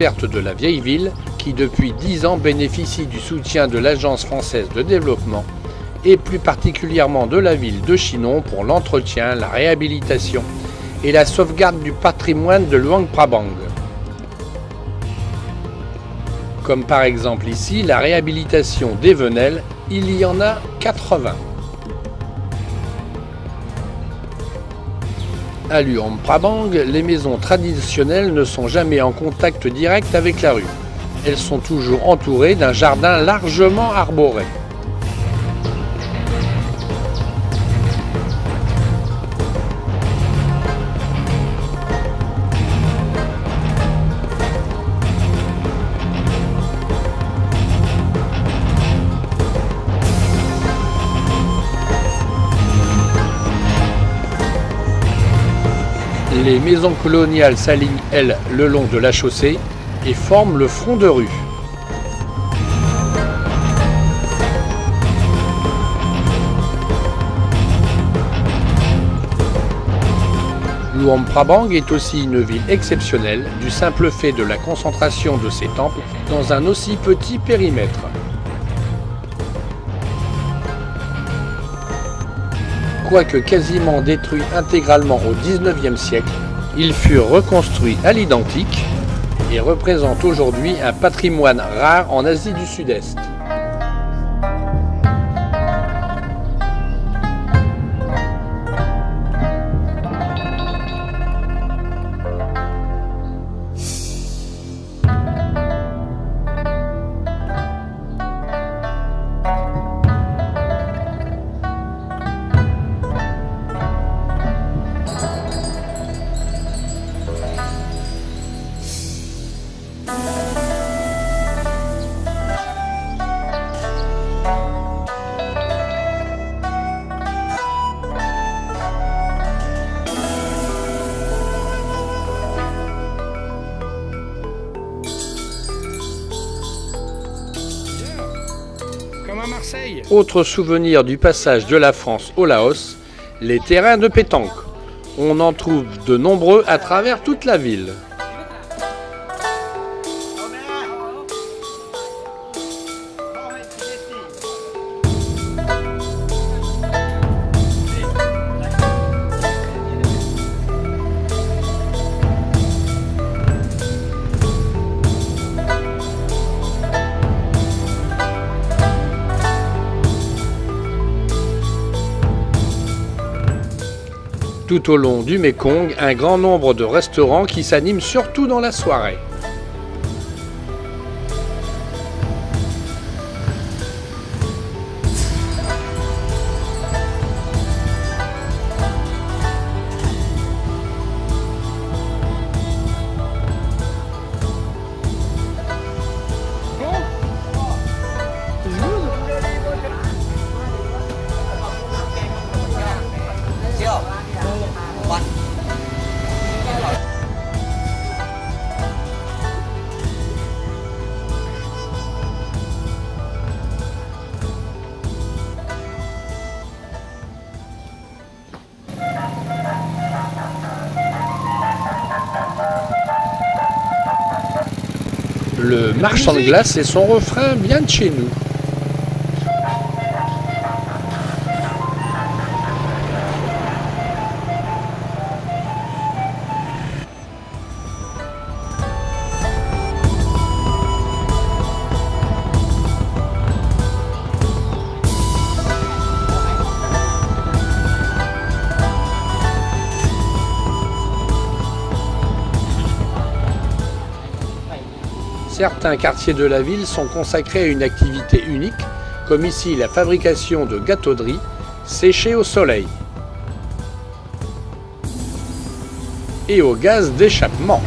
Verte de la vieille ville qui depuis 10 ans bénéficie du soutien de l'Agence française de développement et plus particulièrement de la ville de Chinon pour l'entretien, la réhabilitation et la sauvegarde du patrimoine de Luang Prabang. Comme par exemple ici la réhabilitation des Venelles, il y en a 80. À Luang Prabang, les maisons traditionnelles ne sont jamais en contact direct avec la rue. Elles sont toujours entourées d'un jardin largement arboré. Les maisons coloniales s'alignent, elles, le long de la chaussée et forment le front de rue. Luang Prabang est aussi une ville exceptionnelle du simple fait de la concentration de ses temples dans un aussi petit périmètre. Quoique quasiment détruits intégralement au XIXe siècle, ils furent reconstruits à l'identique et représentent aujourd'hui un patrimoine rare en Asie du Sud-Est. Autre souvenir du passage de la France au Laos, les terrains de pétanque. On en trouve de nombreux à travers toute la ville. Tout au long du Mékong, un grand nombre de restaurants qui s'animent surtout dans la soirée. Le marchand de glace et son refrain bien de chez nous. Certains quartiers de la ville sont consacrés à une activité unique, comme ici la fabrication de gâteaux de riz séchés au soleil et au gaz d'échappement.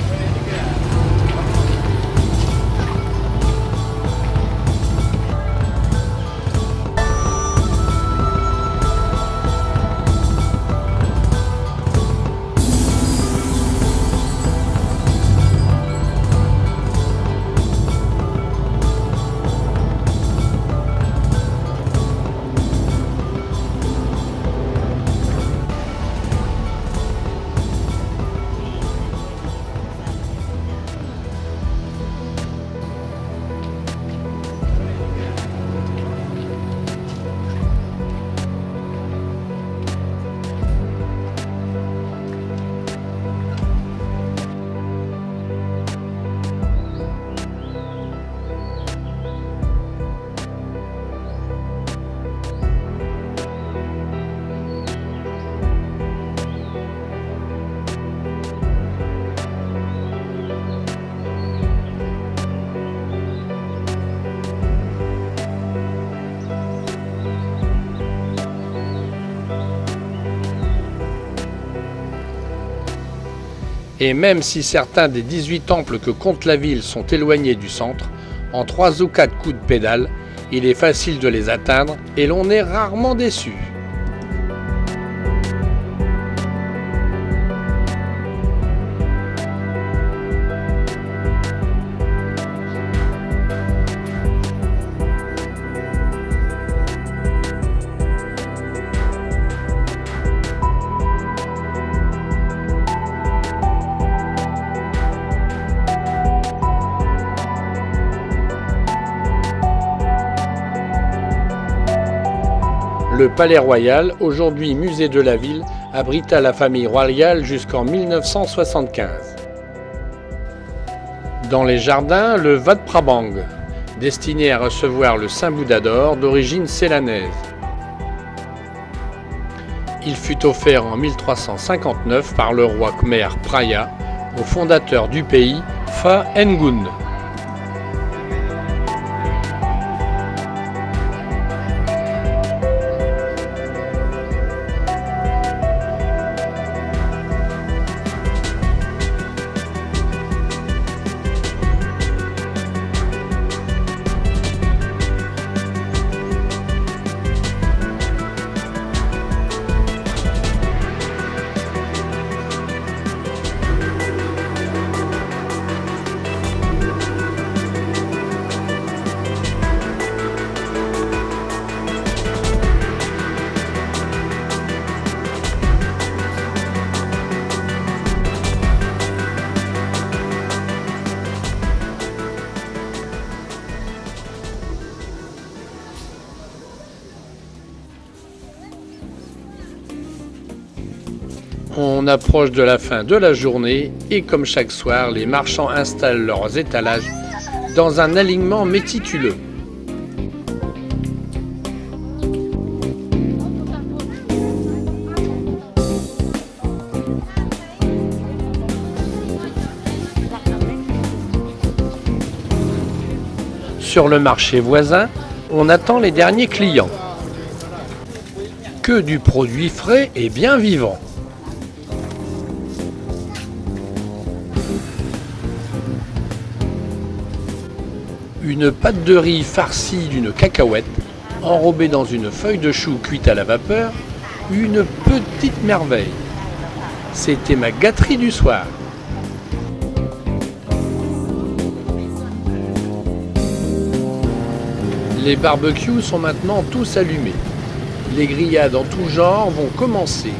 Et même si certains des 18 temples que compte la ville sont éloignés du centre, en 3 ou 4 coups de pédale, il est facile de les atteindre et l'on est rarement déçu. Le Palais Royal, aujourd'hui musée de la ville, abrita la famille royale jusqu'en 1975. Dans les jardins, le Wat Prabang, destiné à recevoir le Saint-Bouddha d'or d'origine célanaise. Il fut offert en 1359 par le roi Khmer Praya au fondateur du pays, Phra Ngun. On approche de la fin de la journée et comme chaque soir, les marchands installent leurs étalages dans un alignement méticuleux. Sur le marché voisin, on attend les derniers clients. Que du produit frais et bien vivant. Une pâte de riz farcie d'une cacahuète, enrobée dans une feuille de chou cuite à la vapeur, une petite merveille. C'était ma gâterie du soir. Les barbecues sont maintenant tous allumés. Les grillades en tout genre vont commencer.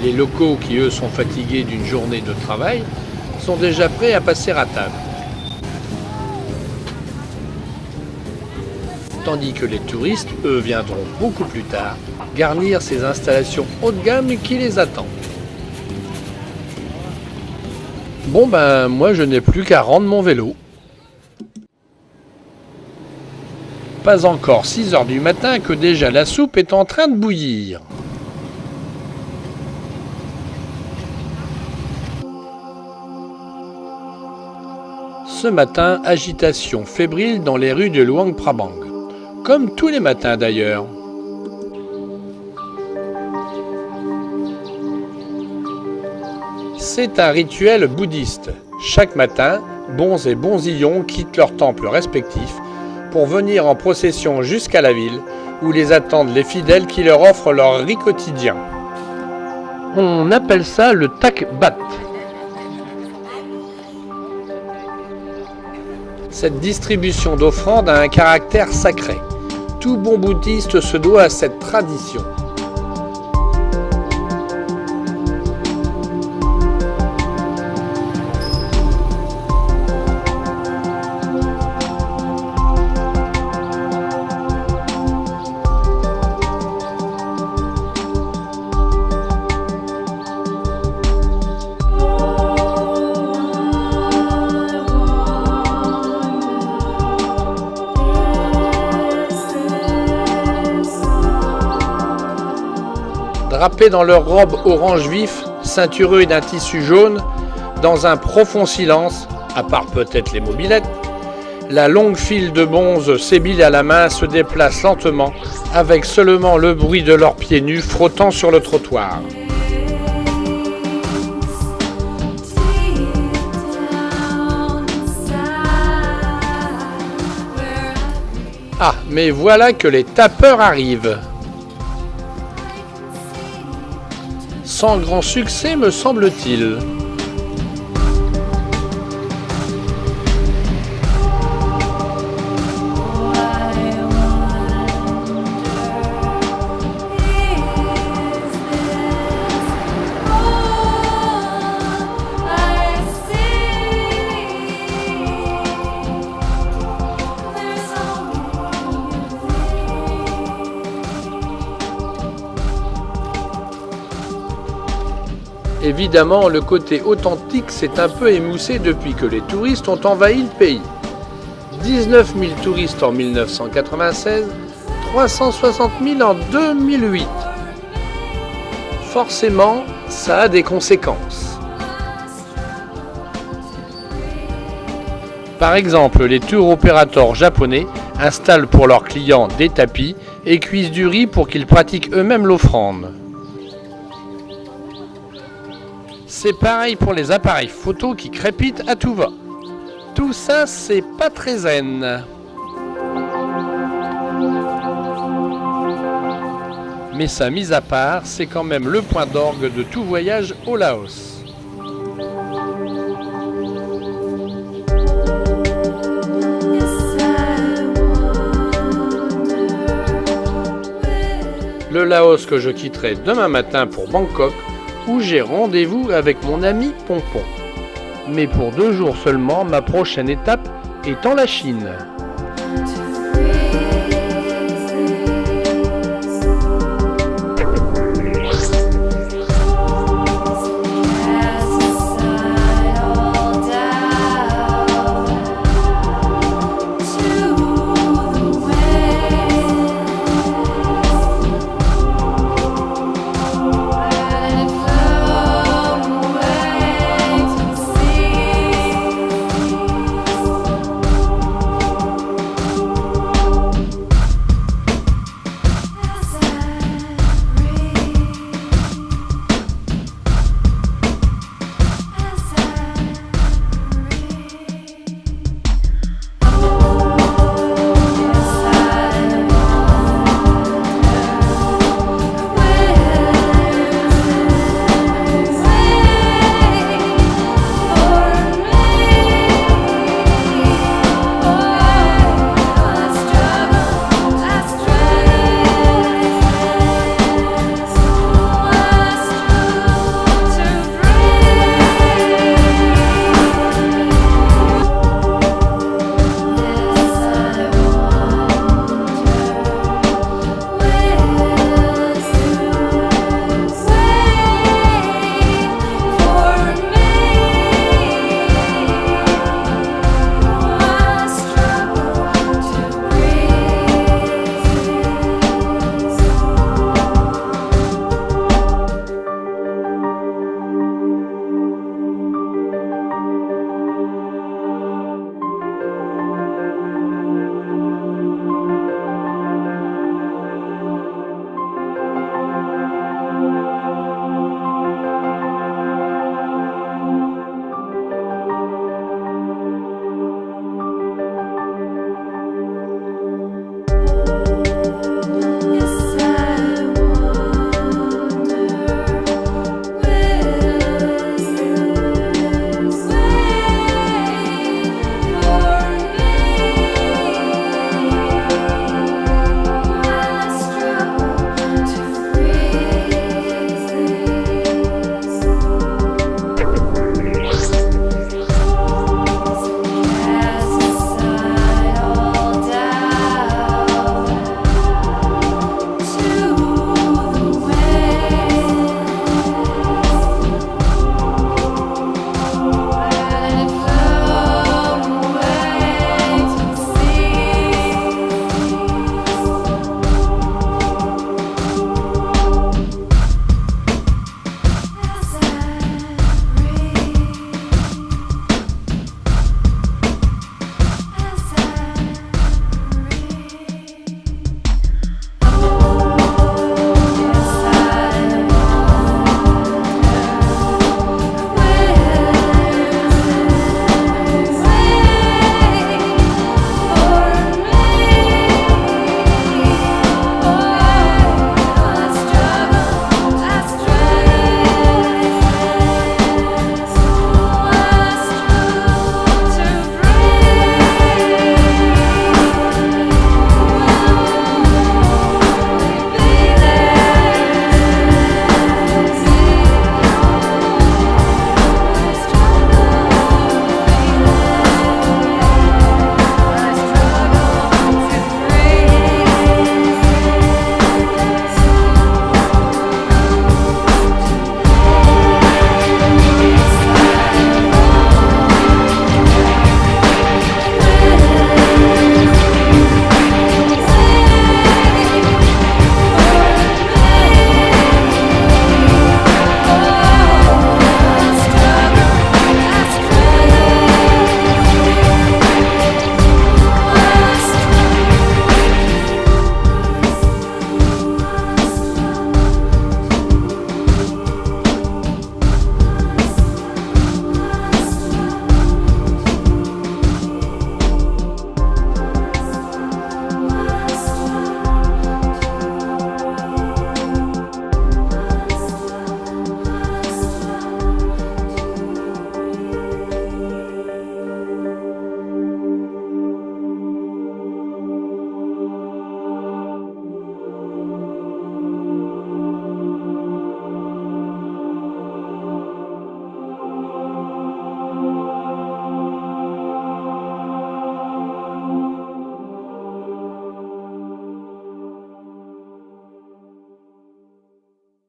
Les locaux qui eux sont fatigués d'une journée de travail sont déjà prêts à passer à table. Tandis que les touristes, eux, viendront beaucoup plus tard garnir ces installations haut de gamme qui les attendent. Bon ben, moi je n'ai plus qu'à rendre mon vélo. Pas encore 6 h du matin que déjà la soupe est en train de bouillir. Ce matin, agitation fébrile dans les rues de Luang Prabang. Comme tous les matins d'ailleurs. C'est un rituel bouddhiste. Chaque matin, bons et bonzillons quittent leurs temples respectifs pour venir en procession jusqu'à la ville où les attendent les fidèles qui leur offrent leur riz quotidien. On appelle ça le tak bat. Cette distribution d'offrandes a un caractère sacré. Tout bon bouddhiste se doit à cette tradition. Drapés dans leurs robes orange vif, ceintureux d'un tissu jaune, dans un profond silence, à part peut-être les mobylettes, la longue file de bonzes sébiles à la main se déplace lentement, avec seulement le bruit de leurs pieds nus frottant sur le trottoir. Ah, mais voilà que les tapeurs arrivent. Sans grand succès, me semble-t-il. Évidemment, le côté authentique s'est un peu émoussé depuis que les touristes ont envahi le pays. 19 000 touristes en 1996, 360 000 en 2008. Forcément, ça a des conséquences. Par exemple, les tour opérateurs japonais installent pour leurs clients des tapis et cuisent du riz pour qu'ils pratiquent eux-mêmes l'offrande. C'est pareil pour les appareils photo qui crépitent à tout va. Tout ça, c'est pas très zen. Mais ça, mis à part, c'est quand même le point d'orgue de tout voyage au Laos. Le Laos que je quitterai demain matin pour Bangkok, où j'ai rendez-vous avec mon ami Pompon. Mais pour 2 jours seulement, ma prochaine étape étant la Chine.